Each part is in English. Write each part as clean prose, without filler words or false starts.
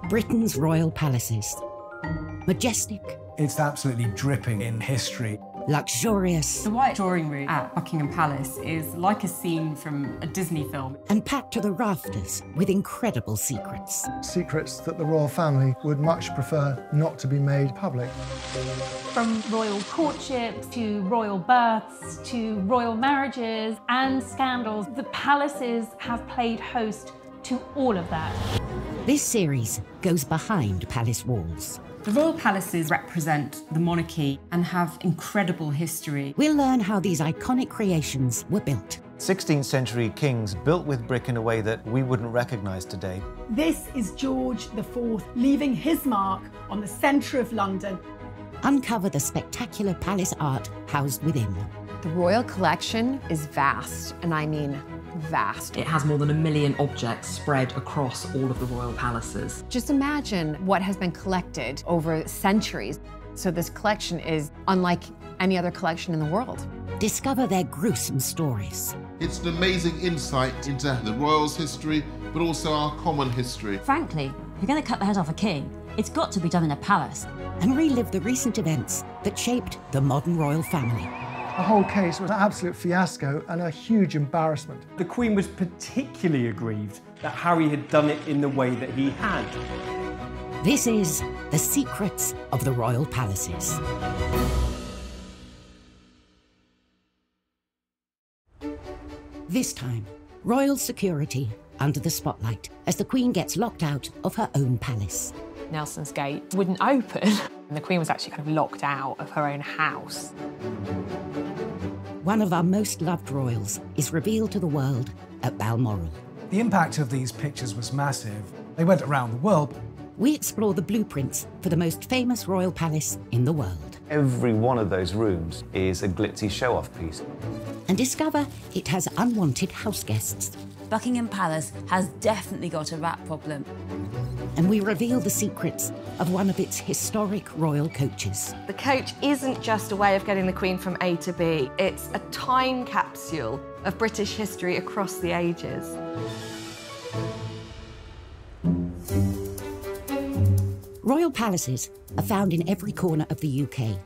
Britain's royal palaces. Majestic. It's absolutely dripping in history. Luxurious. The White Drawing Room at Buckingham Palace is like a scene from a Disney film. And packed to the rafters with incredible secrets. Secrets that the royal family would much prefer not to be made public. From royal courtships to royal births to royal marriages and scandals, the palaces have played host to all of that. This series goes behind palace walls. The royal palaces represent the monarchy and have incredible history. We'll learn how these iconic creations were built. 16th century kings built with brick in a way that we wouldn't recognise today. This is George IV leaving his mark on the centre of London. Uncover the spectacular palace art housed within. The royal collection is vast, and I mean vast. It has more than 1 million objects spread across all of the royal palaces. Just imagine what has been collected over centuries. So this collection is unlike any other collection in the world. Discover their gruesome stories. It's an amazing insight into the royals' history, but also our common history. Frankly, if you're going to cut the head off a king, it's got to be done in a palace. And relive the recent events that shaped the modern royal family. The whole case was an absolute fiasco and a huge embarrassment. The Queen was particularly aggrieved that Harry had done it in the way that he had. This is The Secrets of the Royal Palaces. This time, royal security under the spotlight as the Queen gets locked out of her own palace. Nelson's Gate wouldn't open, and the Queen was actually kind of locked out of her own house. One of our most loved royals is revealed to the world at Balmoral. The impact of these pictures was massive. They went around the world. We explore the blueprints for the most famous royal palace in the world. Every one of those rooms is a glitzy show-off piece. And discover it has unwanted house guests. Buckingham Palace has definitely got a rat problem. And we reveal the secrets of one of its historic royal coaches. The coach isn't just a way of getting the Queen from A to B. It's a time capsule of British history across the ages. Royal palaces are found in every corner of the UK,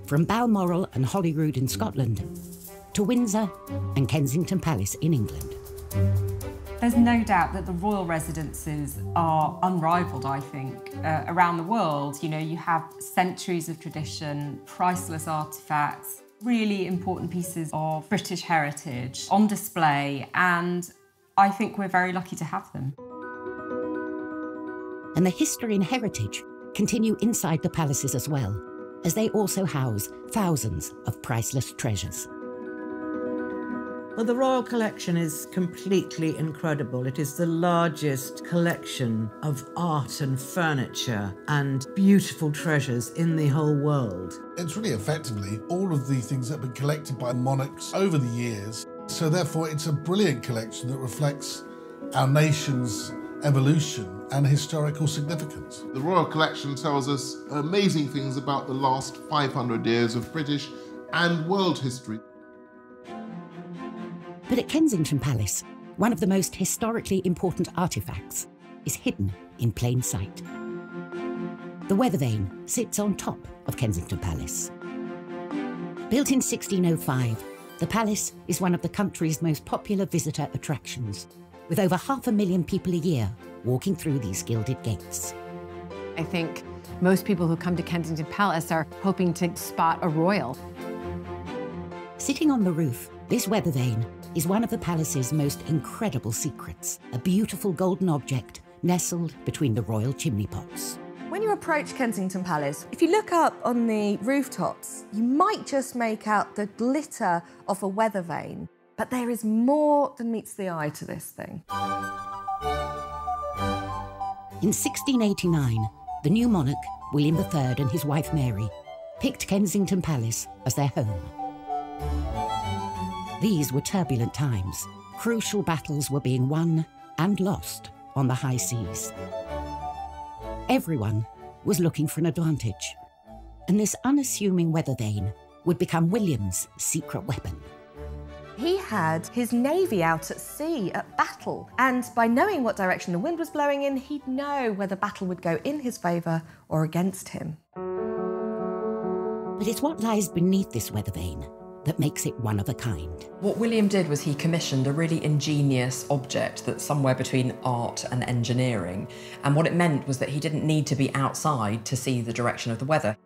from Balmoral and Holyrood in Scotland to Windsor and Kensington Palace in England. There's no doubt that the royal residences are unrivaled, I think, around the world. You know, you have centuries of tradition, priceless artefacts, really important pieces of British heritage on display, and I think we're very lucky to have them. And the history and heritage continue inside the palaces as well, as they also house thousands of priceless treasures. Well, the Royal Collection is completely incredible. It is the largest collection of art and furniture and beautiful treasures in the whole world. It's really effectively all of the things that have been collected by monarchs over the years. So therefore, it's a brilliant collection that reflects our nation's evolution and historical significance. The Royal Collection tells us amazing things about the last 500 years of British and world history. But at Kensington Palace, one of the most historically important artefacts is hidden in plain sight. The weather vane sits on top of Kensington Palace. Built in 1605, the palace is one of the country's most popular visitor attractions, with over 500,000 people a year walking through these gilded gates. I think most people who come to Kensington Palace are hoping to spot a royal. Sitting on the roof, this weather vane is one of the palace's most incredible secrets, a beautiful golden object nestled between the royal chimney pots. When you approach Kensington Palace, if you look up on the rooftops, you might just make out the glitter of a weather vane, but there is more than meets the eye to this thing. In 1689, the new monarch, William III, and his wife Mary, picked Kensington Palace as their home. These were turbulent times. Crucial battles were being won and lost on the high seas. Everyone was looking for an advantage, and this unassuming weather vane would become William's secret weapon. He had his navy out at sea at battle. And by knowing what direction the wind was blowing in, he'd know whether battle would go in his favour or against him. But it's what lies beneath this weather vane that makes it one of a kind. What William did was he commissioned a really ingenious object that's somewhere between art and engineering. And what it meant was that he didn't need to be outside to see the direction of the weather.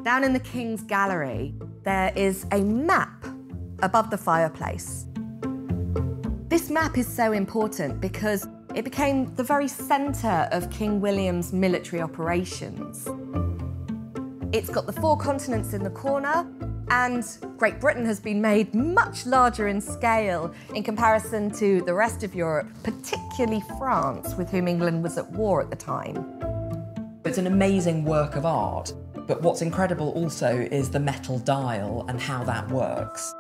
Down in the King's Gallery, there is a map above the fireplace. This map is so important because it became the very centre of King William's military operations. It's got the 4 continents in the corner, and Great Britain has been made much larger in scale in comparison to the rest of Europe, particularly France, with whom England was at war at the time. It's an amazing work of art, but what's incredible also is the metal dial and how that works.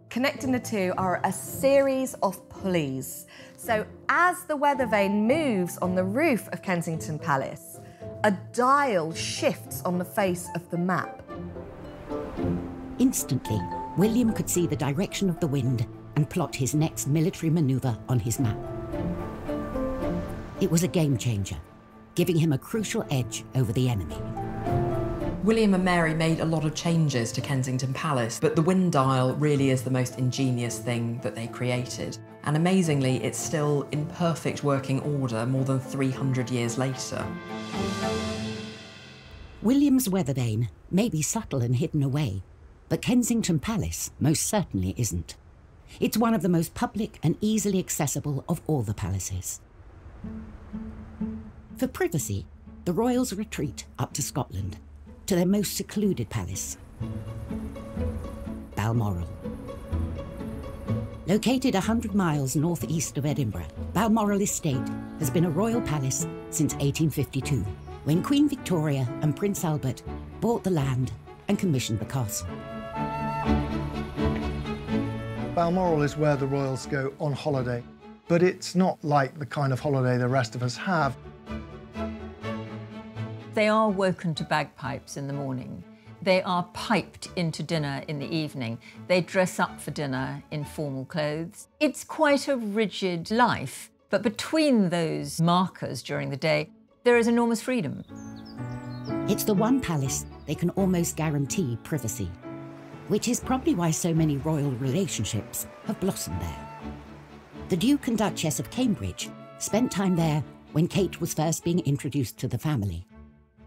Connecting the two are a series of pulleys. So as the weather vane moves on the roof of Kensington Palace, a dial shifts on the face of the map. Instantly, William could see the direction of the wind and plot his next military manoeuvre on his map. It was a game changer, giving him a crucial edge over the enemy. William and Mary made a lot of changes to Kensington Palace, but the wind dial really is the most ingenious thing that they created. And amazingly, it's still in perfect working order more than 300 years later. William's weather vane may be subtle and hidden away, but Kensington Palace most certainly isn't. It's one of the most public and easily accessible of all the palaces. For privacy, the royals retreat up to Scotland, to their most secluded palace, Balmoral. Located 100 miles northeast of Edinburgh, Balmoral Estate has been a royal palace since 1852, when Queen Victoria and Prince Albert bought the land and commissioned the castle. Balmoral is where the royals go on holiday, but it's not like the kind of holiday the rest of us have. They are woken to bagpipes in the morning. They are piped into dinner in the evening. They dress up for dinner in formal clothes. It's quite a rigid life, but between those markers during the day, there is enormous freedom. It's the one palace they can almost guarantee privacy, which is probably why so many royal relationships have blossomed there. The Duke and Duchess of Cambridge spent time there when Kate was first being introduced to the family.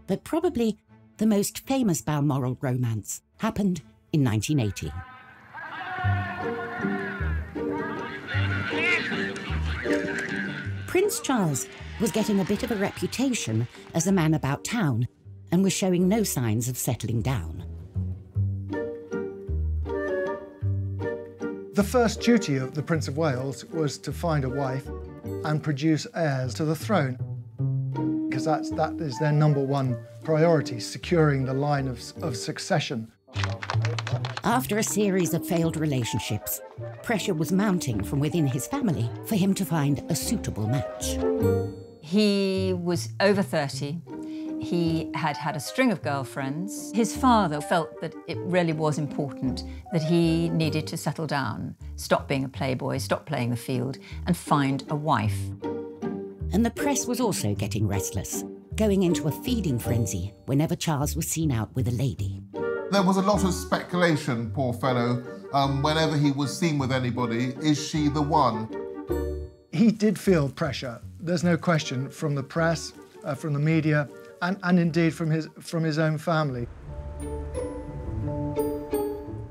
But probably the most famous Balmoral romance happened in 1980. Prince Charles was getting a bit of a reputation as a man about town and was showing no signs of settling down. The first duty of the Prince of Wales was to find a wife and produce heirs to the throne, because that is their #1 priority, securing the line of succession. After a series of failed relationships, pressure was mounting from within his family for him to find a suitable match. He was over 30. He had had a string of girlfriends. His father felt that it really was important that he needed to settle down, stop being a playboy, stop playing the field, and find a wife. And the press was also getting restless, going into a feeding frenzy whenever Charles was seen out with a lady. There was a lot of speculation, poor fellow, whenever he was seen with anybody, is she the one? He did feel pressure, there's no question, from the press, from the media, and indeed from his own family.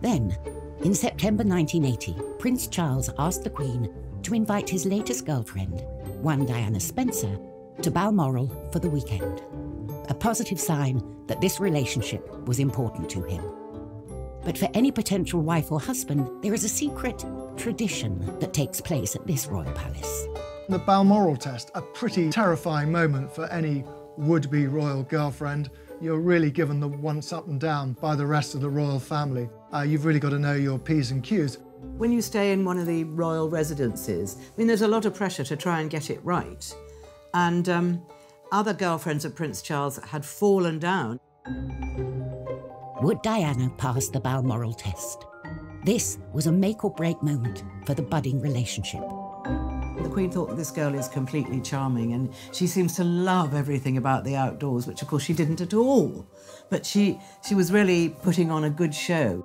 Then, in September 1980, Prince Charles asked the Queen to invite his latest girlfriend, one Diana Spencer, to Balmoral for the weekend. A positive sign that this relationship was important to him. But for any potential wife or husband, there is a secret tradition that takes place at this royal palace. The Balmoral test, a pretty terrifying moment for any would-be royal girlfriend. You're really given the once up and down by the rest of the royal family. You've really got to know your P's and Q's. When you stay in one of the royal residences, I mean, there's a lot of pressure to try and get it right. And other girlfriends of Prince Charles had fallen down. Would Diana pass the Balmoral test? This was a make-or-break moment for the budding relationship. The Queen thought this girl is completely charming and she seems to love everything about the outdoors, which of course she didn't at all. But she was really putting on a good show.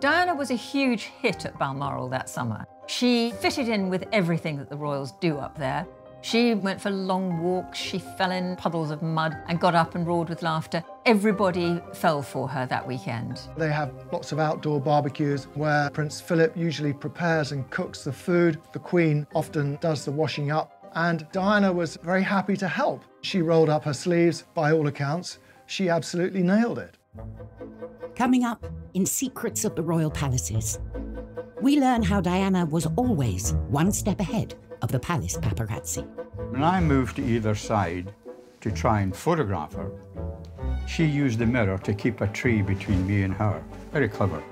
Diana was a huge hit at Balmoral that summer. She fitted in with everything that the royals do up there. She went for long walks, she fell in puddles of mud and got up and roared with laughter. Everybody fell for her that weekend. They have lots of outdoor barbecues where Prince Philip usually prepares and cooks the food. The Queen often does the washing up, and Diana was very happy to help. She rolled up her sleeves, by all accounts. She absolutely nailed it. Coming up in Secrets of the Royal Palaces, we learn how Diana was always one step ahead of the palace paparazzi. When I moved to either side to try and photograph her, she used the mirror to keep a tree between me and her. Very clever.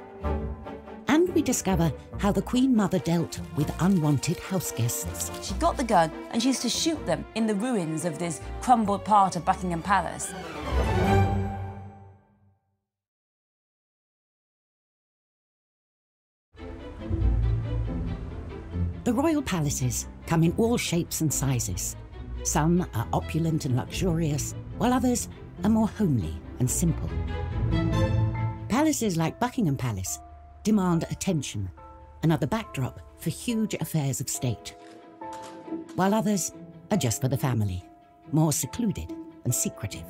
And we discover how the Queen Mother dealt with unwanted house guests. She got the gun and she used to shoot them in the ruins of this crumbled part of Buckingham Palace. The royal palaces come in all shapes and sizes. Some are opulent and luxurious, while others are more homely and simple. Palaces like Buckingham Palace demand attention, another backdrop for huge affairs of state, while others are just for the family, more secluded and secretive.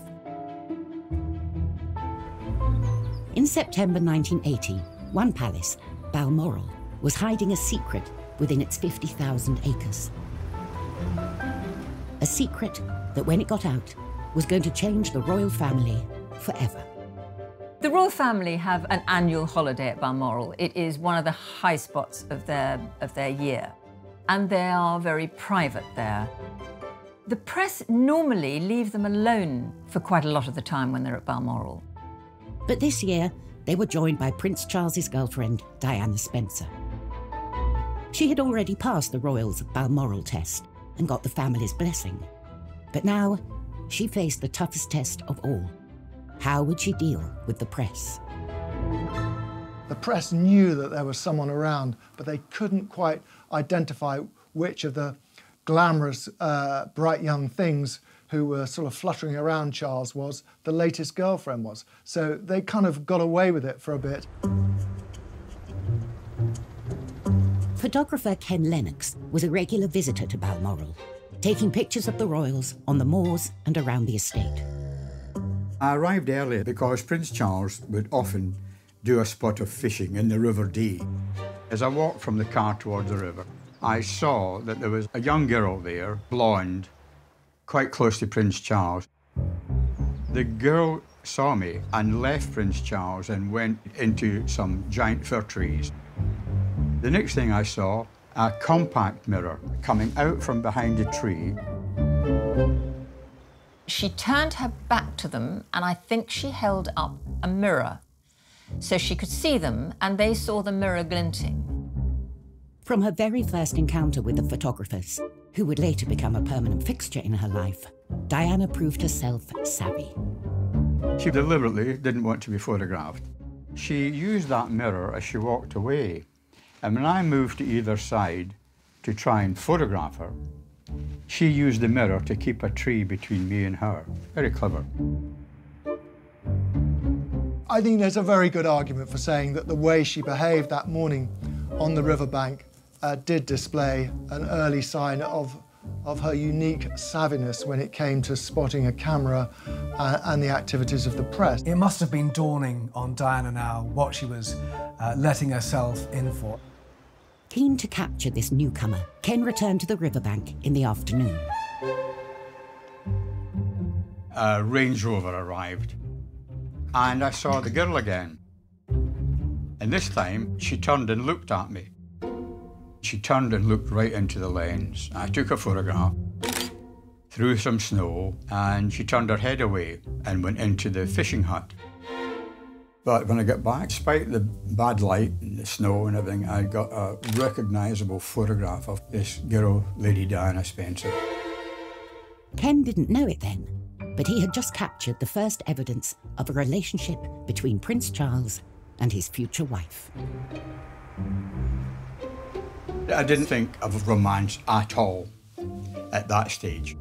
In September 1980, one palace, Balmoral, was hiding a secret within its 50,000 acres. A secret that, when it got out, was going to change the royal family forever. The royal family have an annual holiday at Balmoral. It is one of the high spots of their year, and they are very private there. The press normally leave them alone for quite a lot of the time when they're at Balmoral. But this year, they were joined by Prince Charles's girlfriend, Diana Spencer. She had already passed the royals' Balmoral test and got the family's blessing. But now, she faced the toughest test of all. How would she deal with the press? The press knew that there was someone around, but they couldn't quite identify which of the glamorous, bright young things who were sort of fluttering around Charles was the latest girlfriend was. So they kind of got away with it for a bit. Photographer Ken Lennox was a regular visitor to Balmoral, taking pictures of the royals on the moors and around the estate. I arrived early because Prince Charles would often do a spot of fishing in the River Dee. As I walked from the car towards the river, I saw that there was a young girl there, blonde, quite close to Prince Charles. The girl saw me and left Prince Charles and went into some giant fir trees. The next thing I saw, a compact mirror coming out from behind a tree. She turned her back to them, and I think she held up a mirror so she could see them, and they saw the mirror glinting. From her very first encounter with the photographers, who would later become a permanent fixture in her life, Diana proved herself savvy. She deliberately didn't want to be photographed. She used that mirror as she walked away. And when I moved to either side to try and photograph her, she used the mirror to keep a tree between me and her. Very clever. I think there's a very good argument for saying that the way she behaved that morning on the riverbank did display an early sign of her unique savviness when it came to spotting a camera and the activities of the press. It must have been dawning on Diana now what she was letting herself in for. Keen to capture this newcomer, Ken returned to the riverbank in the afternoon. A Range Rover arrived, and I saw the girl again. And this time, she turned and looked at me. She turned and looked right into the lens. I took a photograph, through some snow, and she turned her head away and went into the fishing hut. But when I got back, despite the bad light and the snow and everything, I got a recognisable photograph of this girl, Lady Diana Spencer. Ken didn't know it then, but he had just captured the first evidence of a relationship between Prince Charles and his future wife. I didn't think of romance at all at that stage.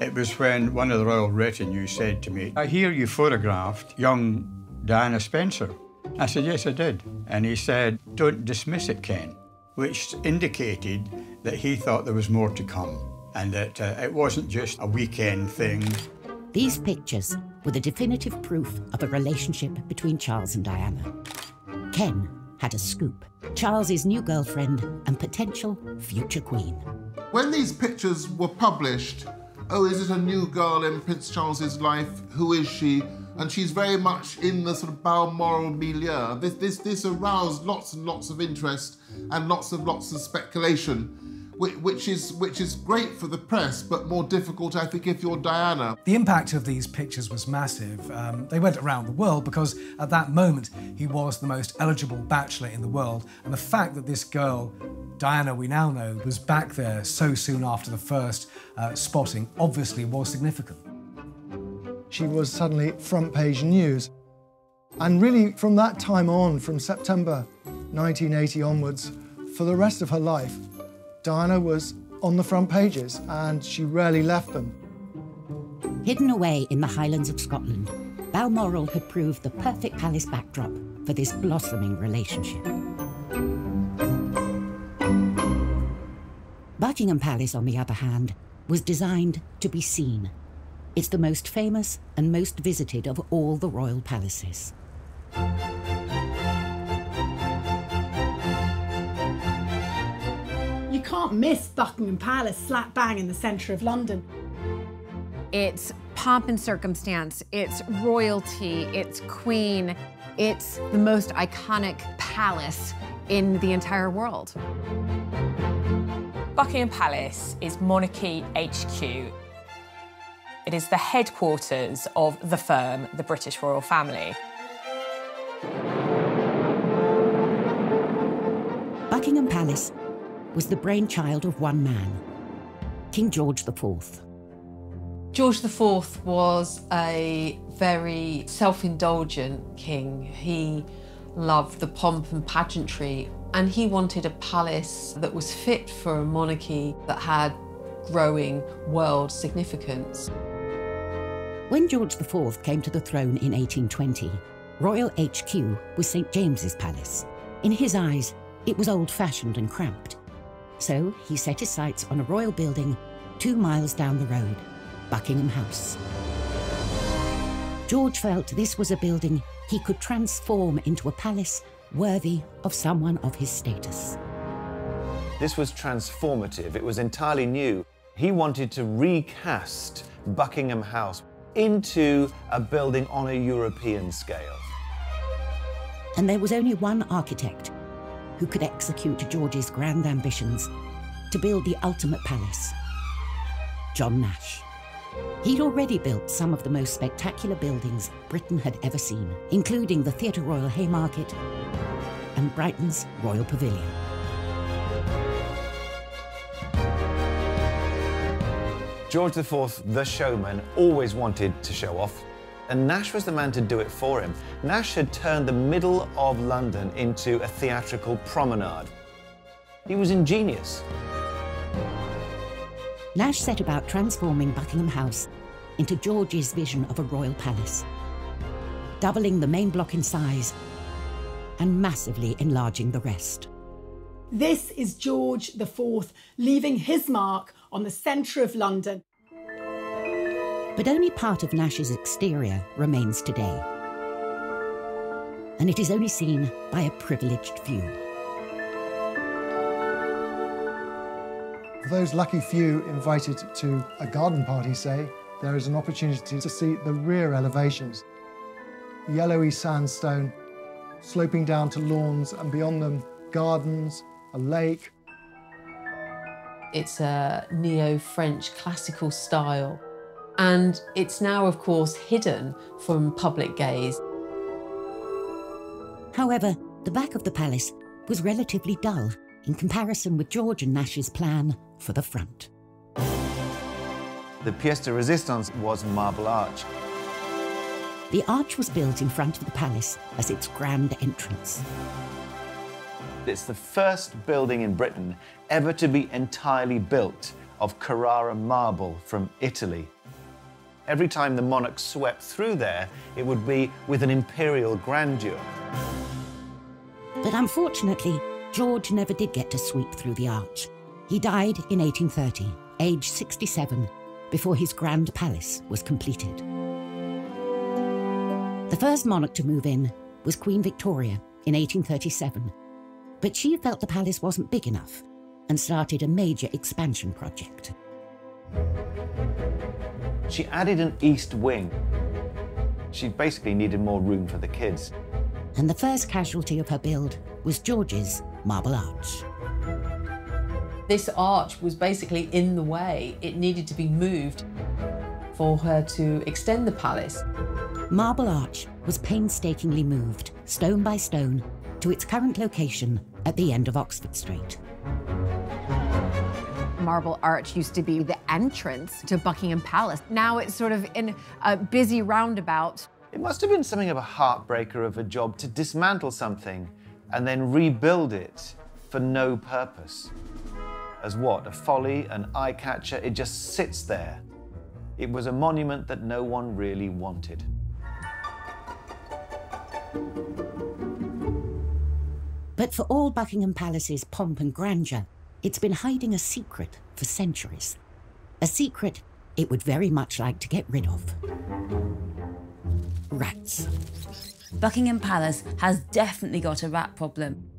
It was when one of the royal retinue said to me, "I hear you photographed young Diana Spencer." I said, "Yes, I did." And he said, "Don't dismiss it, Ken," which indicated that he thought there was more to come and that it wasn't just a weekend thing. These pictures were the definitive proof of a relationship between Charles and Diana. Ken had a scoop. Charles's new girlfriend and potential future queen. When these pictures were published, oh, is it a new girl in Prince Charles's life? Who is she? And she's very much in the sort of Balmoral milieu. This aroused lots and lots of interest and lots of speculation, which is great for the press, but more difficult, I think, if you're Diana. The impact of these pictures was massive. They went around the world because at that moment he was the most eligible bachelor in the world, and the fact that this girl, Diana, we now know, was back there so soon after the first spotting obviously was significant. She was suddenly front page news. And really from that time on, from September 1980 onwards, for the rest of her life, Diana was on the front pages and she rarely left them. Hidden away in the Highlands of Scotland, Balmoral had proved the perfect palace backdrop for this blossoming relationship. Buckingham Palace, on the other hand, was designed to be seen. It's the most famous and most visited of all the royal palaces. You can't miss Buckingham Palace slap bang in the centre of London. It's pomp and circumstance, it's royalty, it's queen, it's the most iconic palace in the entire world. Buckingham Palace is monarchy HQ. It is the headquarters of the firm, the British royal family. Buckingham Palace was the brainchild of one man, King George IV. George IV was a very self-indulgent king. He loved the pomp and pageantry, and he wanted a palace that was fit for a monarchy that had growing world significance. When George IV came to the throne in 1820, Royal HQ was St. James's Palace. In his eyes, it was old-fashioned and cramped. So he set his sights on a royal building 2 miles down the road, Buckingham House. George felt this was a building he could transform into a palace worthy of someone of his status. This was transformative. It was entirely new. He wanted to recast Buckingham House into a building on a European scale. And there was only one architect who could execute George's grand ambitions to build the ultimate palace: John Nash. He'd already built some of the most spectacular buildings Britain had ever seen, including the Theatre Royal Haymarket and Brighton's Royal Pavilion. George IV, the showman, always wanted to show off, and Nash was the man to do it for him. Nash had turned the middle of London into a theatrical promenade. He was ingenious. Nash set about transforming Buckingham House into George's vision of a royal palace, doubling the main block in size and massively enlarging the rest. This is George IV leaving his mark on the centre of London. But only part of Nash's exterior remains today, and it is only seen by a privileged few. For those lucky few invited to a garden party, say, there is an opportunity to see the rear elevations. Yellowy sandstone, sloping down to lawns, and beyond them, gardens, a lake. It's a neo-French classical style, and it's now, of course, hidden from public gaze. However, the back of the palace was relatively dull in comparison with George and Nash's plan for the front. The pièce de résistance was Marble Arch. The arch was built in front of the palace as its grand entrance. It's the first building in Britain ever to be entirely built of Carrara marble from Italy. Every time the monarch swept through there, it would be with an imperial grandeur. But unfortunately, George never did get to sweep through the arch. He died in 1830, aged 67, before his grand palace was completed. The first monarch to move in was Queen Victoria in 1837, but she felt the palace wasn't big enough and started a major expansion project. She added an east wing. She basically needed more room for the kids. And the first casualty of her build was George's Marble Arch. This arch was basically in the way. It needed to be moved for her to extend the palace. Marble Arch was painstakingly moved, stone by stone, to its current location at the end of Oxford Street. Marble Arch used to be the entrance to Buckingham Palace. Now it's sort of in a busy roundabout. It must have been something of a heartbreaker of a job to dismantle something and then rebuild it for no purpose. As what? A folly, an eye-catcher? It just sits there. It was a monument that no one really wanted. But for all Buckingham Palace's pomp and grandeur, it's been hiding a secret for centuries. A secret it would very much like to get rid of. Rats. Buckingham Palace has definitely got a rat problem.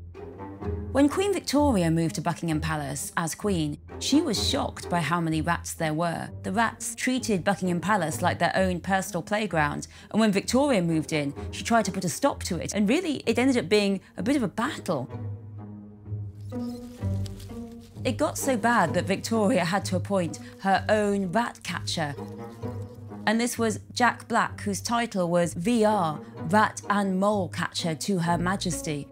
When Queen Victoria moved to Buckingham Palace as Queen, she was shocked by how many rats there were. The rats treated Buckingham Palace like their own personal playground, and when Victoria moved in, she tried to put a stop to it, and really it ended up being a bit of a battle. It got so bad that Victoria had to appoint her own rat catcher. And this was Jack Black, whose title was VR, Rat and Mole Catcher to Her Majesty.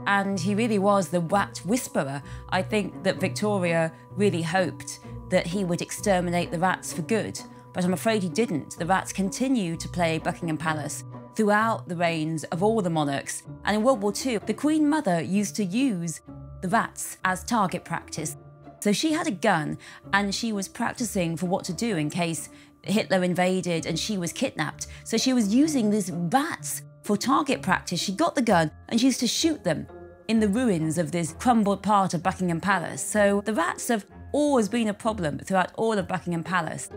And he really was the rat whisperer. I think that Victoria really hoped that he would exterminate the rats for good, but I'm afraid he didn't. The rats continued to plague Buckingham Palace throughout the reigns of all the monarchs. And in World War II, the Queen Mother used to use the rats as target practice. So she had a gun and she was practicing for what to do in case Hitler invaded and she was kidnapped. So she was using these rats for target practice. She got the gun and she used to shoot them in the ruins of this crumbled part of Buckingham Palace. So the rats have always been a problem throughout all of Buckingham Palace.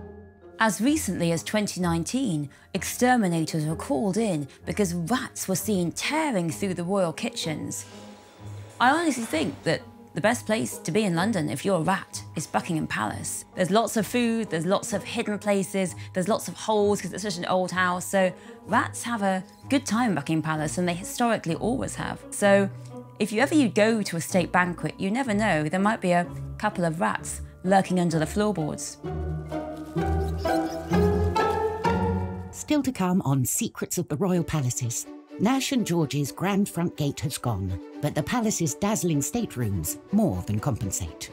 As recently as 2019, exterminators were called in because rats were seen tearing through the royal kitchens. I honestly think that the best place to be in London if you're a rat is Buckingham Palace. There's lots of food, there's lots of hidden places, there's lots of holes because it's such an old house. So rats have a good time in Buckingham Palace and they historically always have. So if you go to a state banquet, you never know, there might be a couple of rats lurking under the floorboards. Still to come on Secrets of the Royal Palaces. Nash and George's grand front gate has gone, but the palace's dazzling staterooms more than compensate.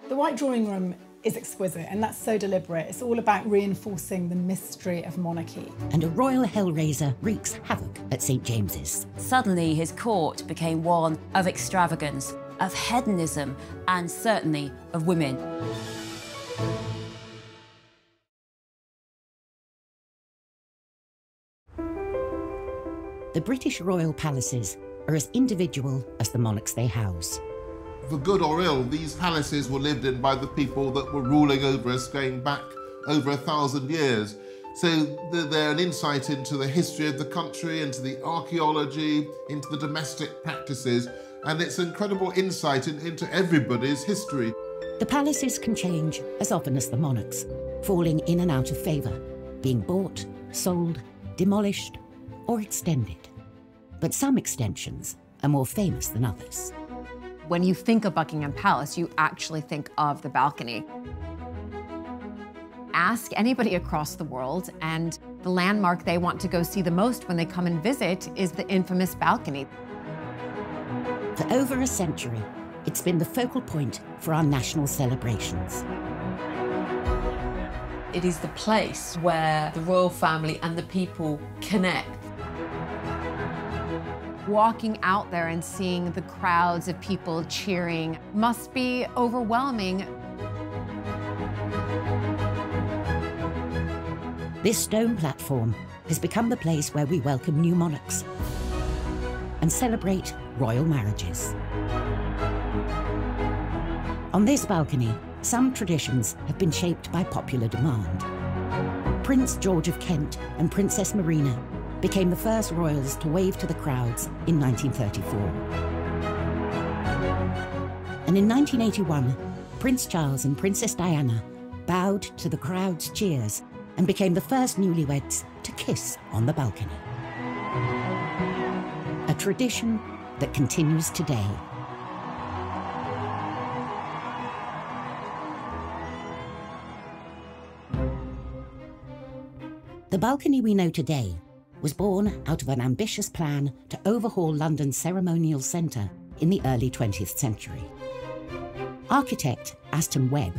The White Drawing Room is exquisite, and that's so deliberate. It's all about reinforcing the mystery of monarchy. And a royal hellraiser wreaks havoc at St. James's. Suddenly his court became one of extravagance, of hedonism, and certainly of women. The British royal palaces are as individual as the monarchs they house. For good or ill, these palaces were lived in by the people that were ruling over us going back over 1,000 years. So they're an insight into the history of the country, into the archaeology, into the domestic practices, and it's an incredible insight into everybody's history. The palaces can change as often as the monarchs, falling in and out of favour, being bought, sold, demolished, or extended. But some extensions are more famous than others. When you think of Buckingham Palace, you actually think of the balcony. Ask anybody across the world, and the landmark they want to go see the most when they come and visit is the infamous balcony. For over a century, it's been the focal point for our national celebrations. It is the place where the royal family and the people connect. Walking out there and seeing the crowds of people cheering must be overwhelming. This stone platform has become the place where we welcome new monarchs and celebrate royal marriages. On this balcony, some traditions have been shaped by popular demand. Prince George of Kent and Princess Marina became the first royals to wave to the crowds in 1934. And in 1981, Prince Charles and Princess Diana bowed to the crowd's cheers and became the first newlyweds to kiss on the balcony. A tradition that continues today. The balcony we know today was born out of an ambitious plan to overhaul London's ceremonial centre in the early 20th century. Architect Aston Webb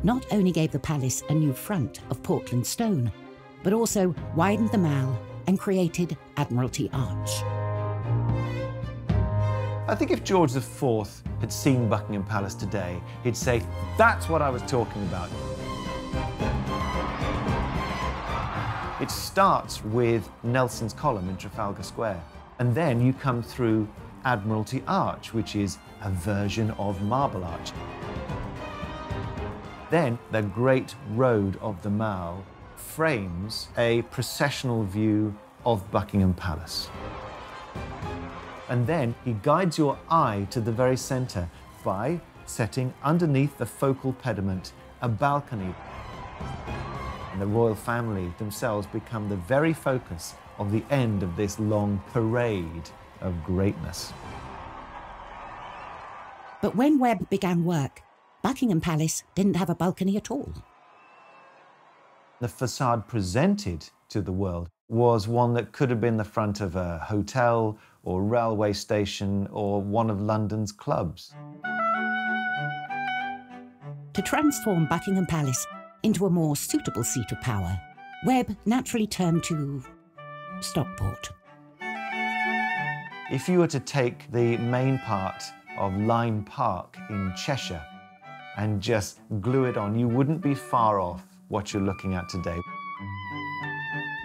not only gave the palace a new front of Portland stone, but also widened the Mall and created Admiralty Arch. I think if George IV had seen Buckingham Palace today, he'd say, "That's what I was talking about." It starts with Nelson's Column in Trafalgar Square, and then you come through Admiralty Arch, which is a version of Marble Arch. Then the Great Road of the Mall frames a processional view of Buckingham Palace. And then he guides your eye to the very centre by setting underneath the focal pediment a balcony. And the royal family themselves become the very focus of the end of this long parade of greatness. But when Webb began work, Buckingham Palace didn't have a balcony at all. The facade presented to the world was one that could have been the front of a hotel or railway station or one of London's clubs. To transform Buckingham Palace into a more suitable seat of power, Webb naturally turned to Stockport. If you were to take the main part of Lyme Park in Cheshire and just glue it on, you wouldn't be far off what you're looking at today.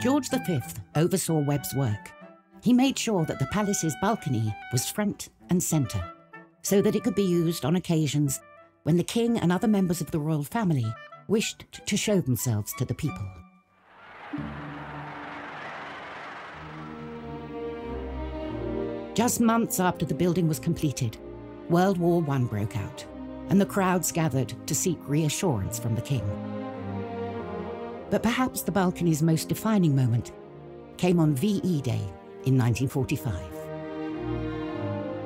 George V oversaw Webb's work. He made sure that the palace's balcony was front and centre, so that it could be used on occasions when the king and other members of the royal family wished to show themselves to the people. Just months after the building was completed, World War I broke out, and the crowds gathered to seek reassurance from the king. But perhaps the balcony's most defining moment came on VE Day in 1945.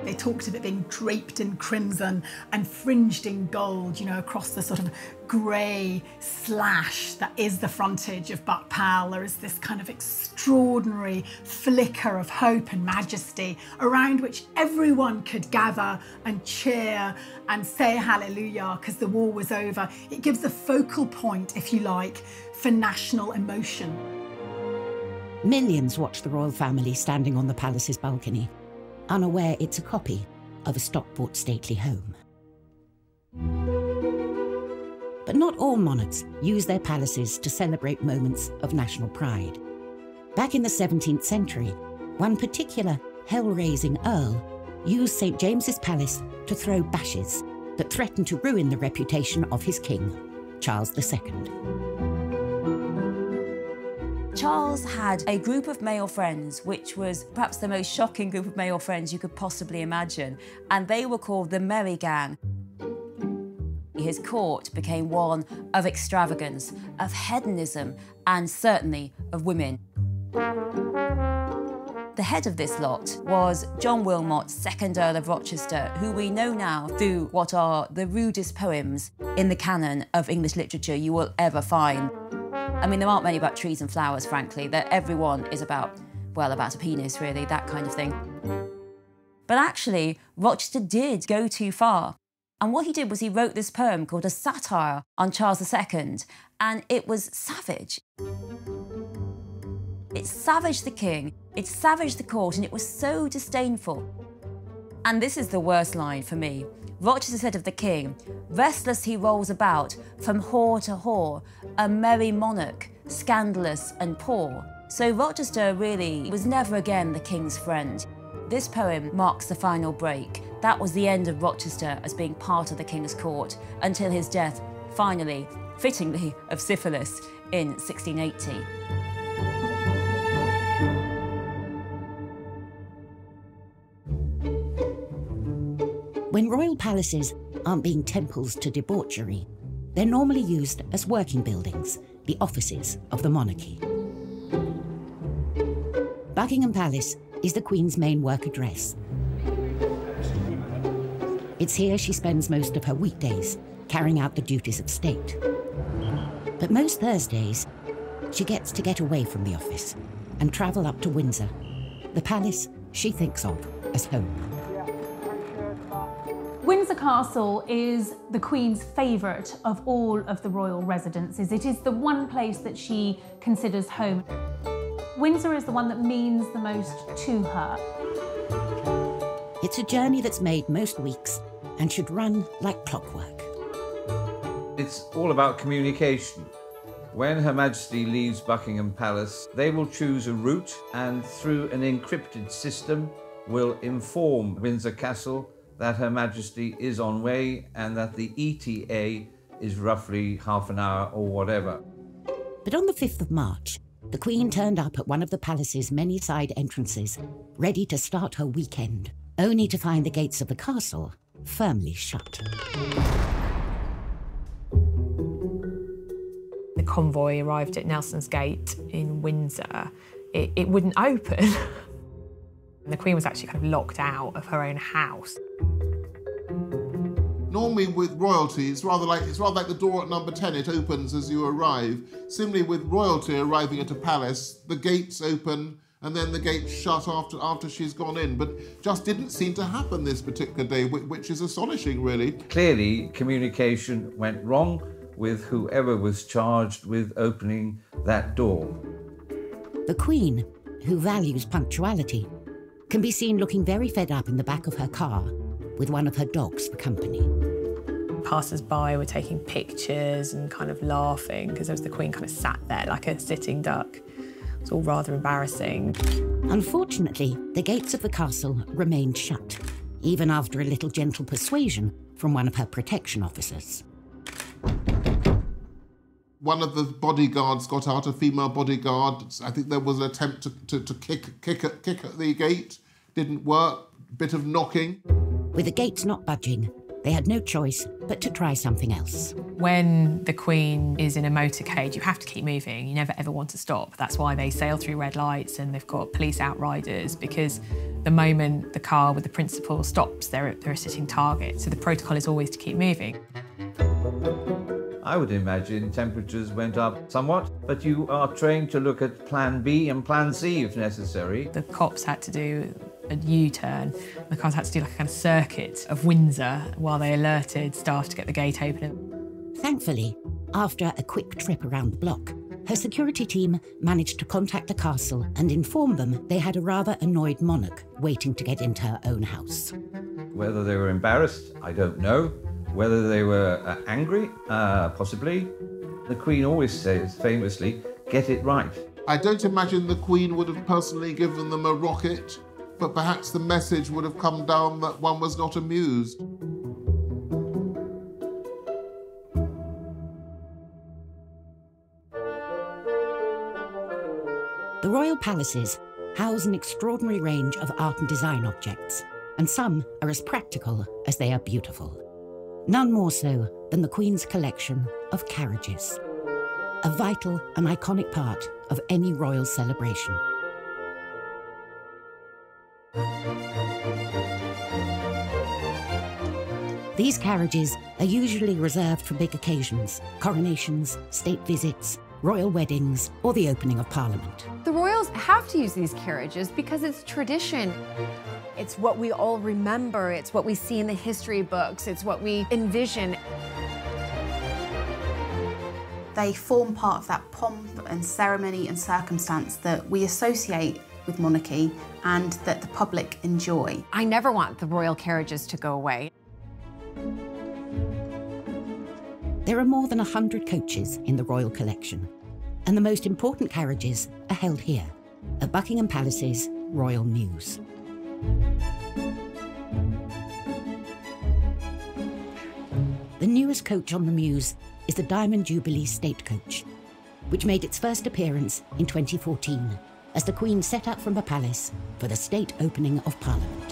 They talked of it being draped in crimson and fringed in gold, you know, across the sort of grey slash that is the frontage of Buck Pal. There is this kind of extraordinary flicker of hope and majesty around which everyone could gather and cheer and say hallelujah because the war was over. It gives a focal point, if you like, for national emotion. Millions watch the royal family standing on the palace's balcony, unaware it's a copy of a Stockport stately home. But not all monarchs use their palaces to celebrate moments of national pride. Back in the 17th century, one particular hell-raising earl used St. James's Palace to throw bashes that threatened to ruin the reputation of his king, Charles II. Charles had a group of male friends, which was perhaps the most shocking group of male friends you could possibly imagine, and they were called the Merry Gang. His court became one of extravagance, of hedonism, and certainly of women. The head of this lot was John Wilmot, 2nd Earl of Rochester, who we know now through what are the rudest poems in the canon of English literature you will ever find. I mean, there aren't many about trees and flowers, frankly. That everyone is about, well, about a penis, really, that kind of thing. But actually, Rochester did go too far. And what he did was he wrote this poem called A Satire on Charles II, and it was savage. It savaged the king, it savaged the court, and it was so disdainful. And this is the worst line for me. Rochester said of the king, "Restless he rolls about, from whore to whore, a merry monarch, scandalous and poor." So Rochester really was never again the king's friend. This poem marks the final break. That was the end of Rochester as being part of the king's court until his death, finally, fittingly, of syphilis in 1680. When royal palaces aren't being temples to debauchery, they're normally used as working buildings, the offices of the monarchy. Buckingham Palace is the Queen's main work address. It's here she spends most of her weekdays, carrying out the duties of state. But most Thursdays, she gets to get away from the office and travel up to Windsor, the palace she thinks of as home. Windsor Castle is the Queen's favourite of all of the royal residences. It is the one place that she considers home. Windsor is the one that means the most to her. It's a journey that's made most weeks and should run like clockwork. It's all about communication. When Her Majesty leaves Buckingham Palace, they will choose a route and through an encrypted system will inform Windsor Castle that Her Majesty is on way and that the ETA is roughly half an hour or whatever. But on the 5th of March, the Queen turned up at one of the palace's many side entrances, ready to start her weekend, only to find the gates of the castle firmly shut. The convoy arrived at Nelson's Gate in Windsor. It wouldn't open. And the Queen was actually kind of locked out of her own house. Normally with royalty, it's rather like the door at number 10, it opens as you arrive. Similarly with royalty arriving at a palace, the gates open and then the gates shut after she's gone in. But just didn't seem to happen this particular day, which is astonishing, really. Clearly, communication went wrong with whoever was charged with opening that door. The Queen, who values punctuality, can be seen looking very fed up in the back of her car with one of her dogs for company. Passers-by were taking pictures and kind of laughing because there was the Queen kind of sat there like a sitting duck. It's all rather embarrassing. Unfortunately, the gates of the castle remained shut, even after a little gentle persuasion from one of her protection officers. One of the bodyguards got out, a female bodyguard. I think there was an attempt to kick at the gate. Didn't work. Bit of knocking. With the gates not budging, they had no choice but to try something else. When the Queen is in a motorcade, you have to keep moving. You never ever want to stop. That's why they sail through red lights and they've got police outriders, because the moment the car with the principal stops, they're a sitting target. So the protocol is always to keep moving. I would imagine temperatures went up somewhat, but you are trained to look at Plan B and Plan C if necessary. The cops had to do a U-turn. The cars had to do like a kind of circuit of Windsor while they alerted staff to get the gate open. Thankfully, after a quick trip around the block, her security team managed to contact the castle and inform them they had a rather annoyed monarch waiting to get into her own house. Whether they were embarrassed, I don't know. Whether they were angry, possibly. The Queen always says, famously, get it right. I don't imagine the Queen would have personally given them a rocket, but perhaps the message would have come down that one was not amused. The royal palaces house an extraordinary range of art and design objects, and some are as practical as they are beautiful. None more so than the Queen's collection of carriages, a vital and iconic part of any royal celebration. These carriages are usually reserved for big occasions, coronations, state visits, royal weddings, or the opening of Parliament. The royals have to use these carriages because it's tradition. It's what we all remember. It's what we see in the history books. It's what we envision. They form part of that pomp and ceremony and circumstance that we associate with monarchy and that the public enjoy. I never want the royal carriages to go away. There are more than 100 coaches in the royal collection, and the most important carriages are held here, at Buckingham Palace's Royal Mews. The newest coach on the Mews is the Diamond Jubilee State Coach, which made its first appearance in 2014 as the Queen set out from the palace for the state opening of Parliament.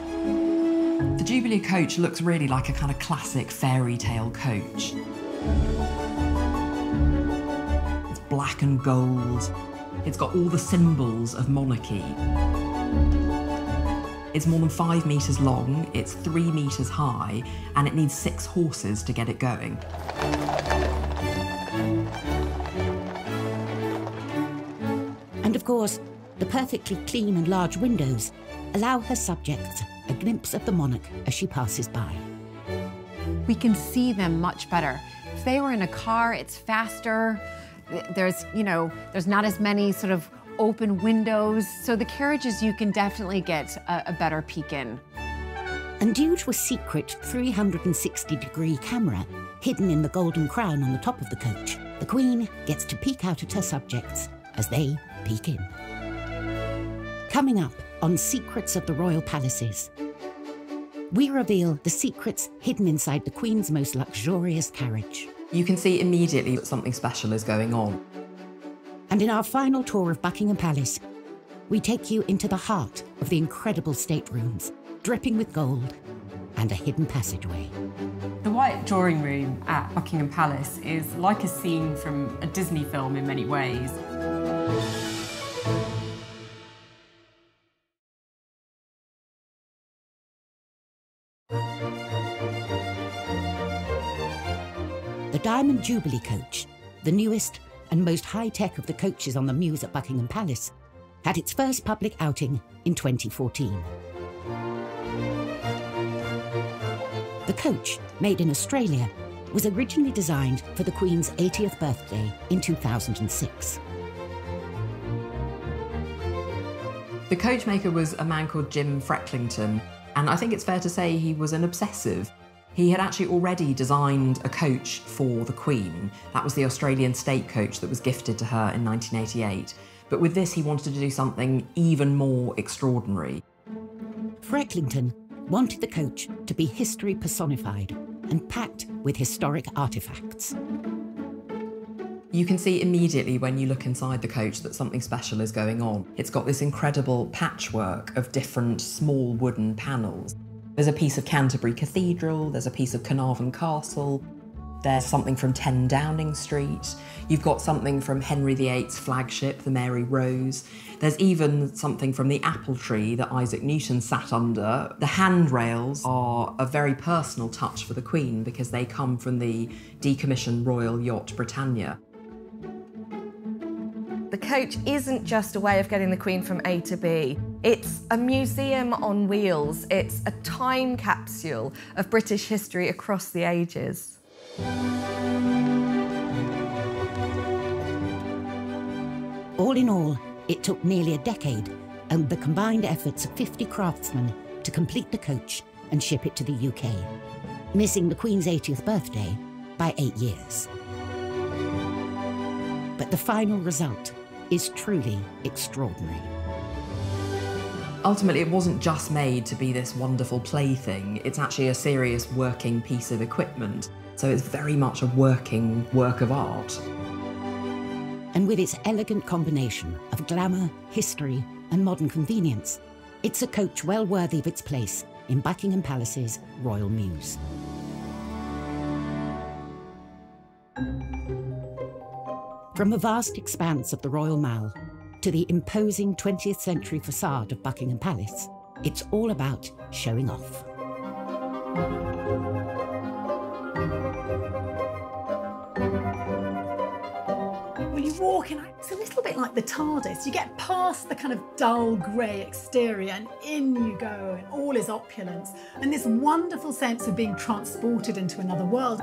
The Jubilee coach looks really like a kind of classic fairy tale coach. It's black and gold. It's got all the symbols of monarchy. It's more than 5 metres long, it's 3 metres high, and it needs 6 horses to get it going. And of course, the perfectly clean and large windows allow her subjects a glimpse of the monarch as she passes by. We can see them much better. If they were in a car, it's faster. There's not as many sort of open windows. So the carriages, you can definitely get a better peek in. And due to a secret 360-degree camera hidden in the golden crown on the top of the coach, the Queen gets to peek out at her subjects as they peek in. Coming up on Secrets of the Royal Palaces, we reveal the secrets hidden inside the Queen's most luxurious carriage. You can see immediately that something special is going on. And in our final tour of Buckingham Palace, we take you into the heart of the incredible staterooms, dripping with gold, and a hidden passageway. The White Drawing Room at Buckingham Palace is like a scene from a Disney film in many ways. The Diamond Jubilee coach, the newest and most high-tech of the coaches on the Mews at Buckingham Palace, had its first public outing in 2014. The coach, made in Australia, was originally designed for the Queen's 80th birthday in 2006. The coachmaker was a man called Jim Frecklington, and I think it's fair to say he was an obsessive. He had actually already designed a coach for the Queen. That was the Australian state coach that was gifted to her in 1988. But with this, he wanted to do something even more extraordinary. Frecklington wanted the coach to be history personified and packed with historic artefacts. You can see immediately when you look inside the coach that something special is going on. It's got this incredible patchwork of different small wooden panels. There's a piece of Canterbury Cathedral, there's a piece of Carnarvon Castle, there's something from 10 Downing Street, you've got something from Henry VIII's flagship, the Mary Rose, there's even something from the apple tree that Isaac Newton sat under. The handrails are a very personal touch for the Queen because they come from the decommissioned royal yacht Britannia. The coach isn't just a way of getting the Queen from A to B. It's a museum on wheels. It's a time capsule of British history across the ages. All in all, it took nearly a decade and the combined efforts of 50 craftsmen to complete the coach and ship it to the UK, missing the Queen's 80th birthday by 8 years. But the final result is truly extraordinary. Ultimately, it wasn't just made to be this wonderful plaything. It's actually a serious working piece of equipment. So it's very much a working work of art. And with its elegant combination of glamour, history, and modern convenience, it's a coach well worthy of its place in Buckingham Palace's Royal Mews. From the vast expanse of the Royal Mall to the imposing 20th century facade of Buckingham Palace, it's all about showing off. Will you walk in, it's a little bit like the TARDIS. You get past the kind of dull grey exterior and in you go, and all is opulence, and this wonderful sense of being transported into another world.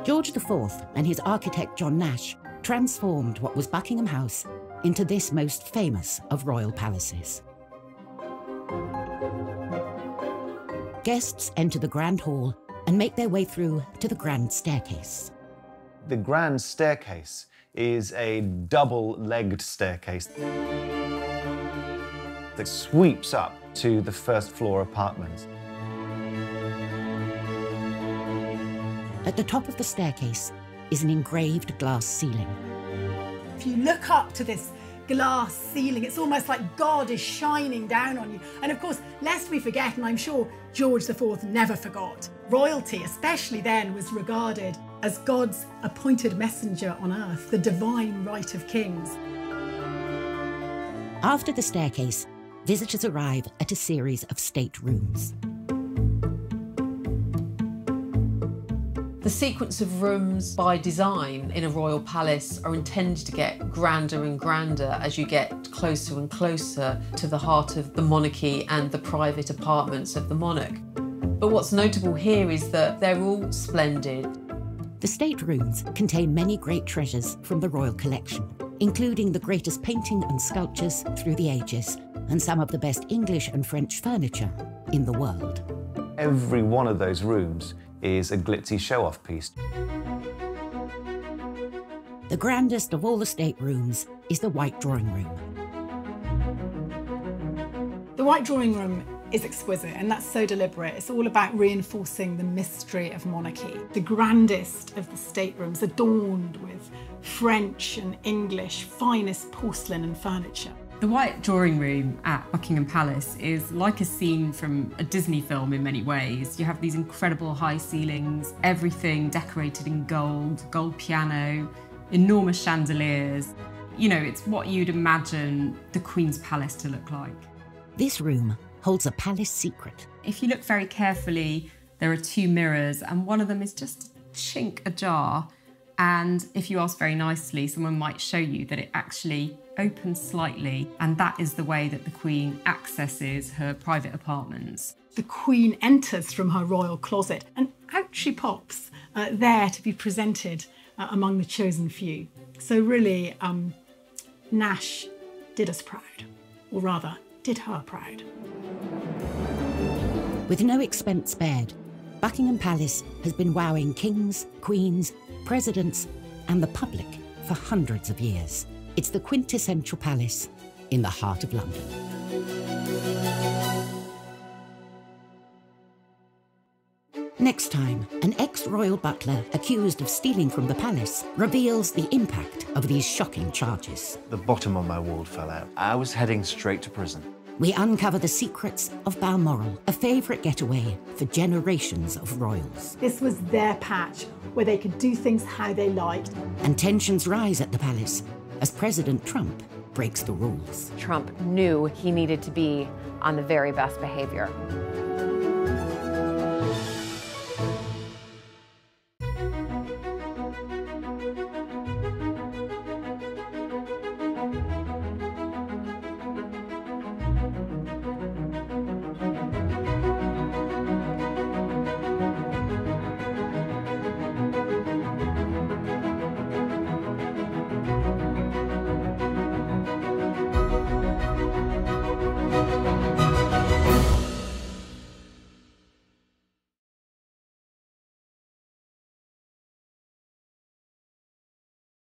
George IV and his architect John Nash transformed what was Buckingham House into this most famous of royal palaces. Guests enter the Grand Hall and make their way through to the Grand Staircase. The Grand Staircase is a double-legged staircase that sweeps up to the first floor apartments. At the top of the staircase is an engraved glass ceiling. If you look up to this glass ceiling, it's almost like God is shining down on you. And of course, lest we forget, and I'm sure George IV never forgot, royalty, especially then, was regarded as God's appointed messenger on earth, the divine right of kings. After the staircase, visitors arrive at a series of state rooms. The sequence of rooms by design in a royal palace are intended to get grander and grander as you get closer and closer to the heart of the monarchy and the private apartments of the monarch. But what's notable here is that they're all splendid. The state rooms contain many great treasures from the royal collection, including the greatest painting and sculptures through the ages, and some of the best English and French furniture in the world. Every one of those rooms is a glitzy show-off piece. The grandest of all the state rooms is the White Drawing Room. The White Drawing Room is exquisite, and that's so deliberate. It's all about reinforcing the mystery of monarchy. The grandest of the staterooms, adorned with French and English finest porcelain and furniture. The White Drawing Room at Buckingham Palace is like a scene from a Disney film in many ways. You have these incredible high ceilings, everything decorated in gold, gold piano, enormous chandeliers. You know, it's what you'd imagine the Queen's Palace to look like. This room holds a palace secret. If you look very carefully, there are two mirrors, and one of them is just a chink ajar. And if you ask very nicely, someone might show you that it actually opens slightly, and that is the way that the Queen accesses her private apartments. The Queen enters from her royal closet, and out she pops, there to be presented among the chosen few. So really, Nash did us proud, or rather, did her proud. With no expense spared, Buckingham Palace has been wowing kings, queens, presidents, and the public for hundreds of years. It's the quintessential palace in the heart of London. Next time, an ex-royal butler accused of stealing from the palace reveals the impact of these shocking charges. The bottom of my wall fell out. I was heading straight to prison. We uncover the secrets of Balmoral, a favourite getaway for generations of royals. This was their patch, where they could do things how they liked. And tensions rise at the palace as President Trump breaks the rules. Trump knew he needed to be on the very best behavior.